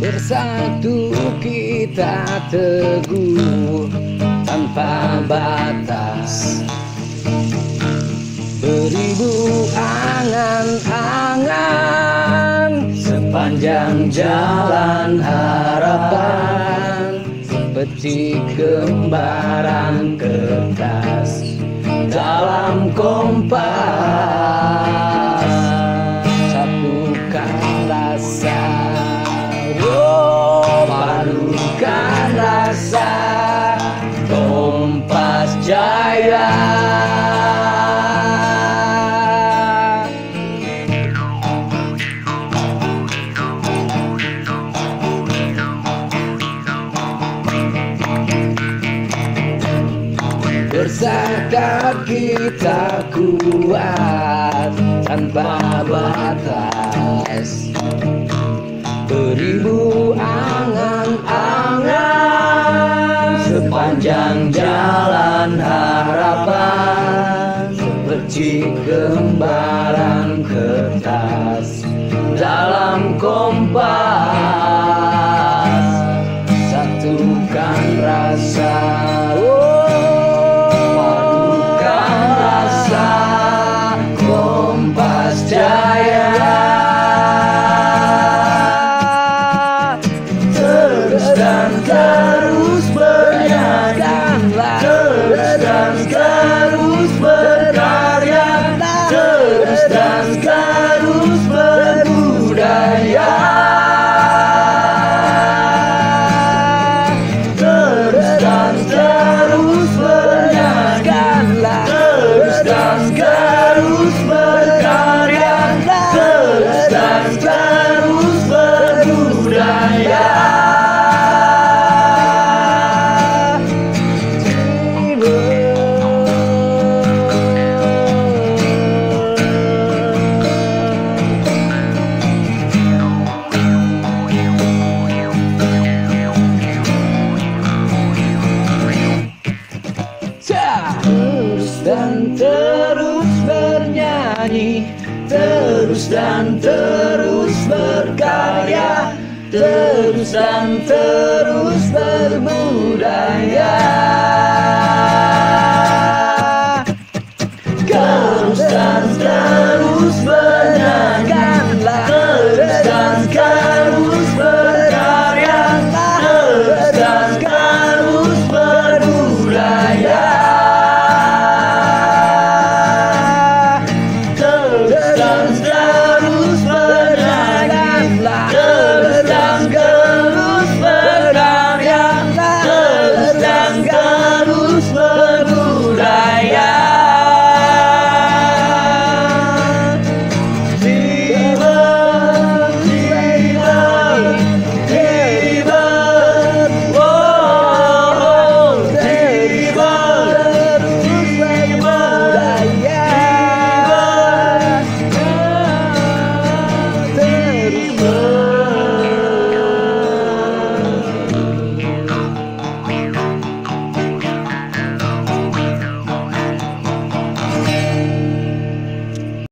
Bersatu kita teguh tanpa batas, beribu angan-angan sepanjang jalan harapan, seperti gambaran kertas dalam kompas. Satukan rasa, padukan rasa, Kompas Jaya. Bersatu kita kuat tanpa batas, beribu angan-angan sepanjang jalan harapan, seperti gambaran kertas dalam kompas. Satukan rasa, padukan rasa, Kompas Jaya. Dan terus bernyanyi, terus dan terus berkarya, terus dan terus berbudaya, terus dan terus bernyanyi, terus dan terus berkarya, terus dan terus berbudaya. Terus dan terus bernyanyi, terus dan terus berkarya, terus dan terus berbudaya.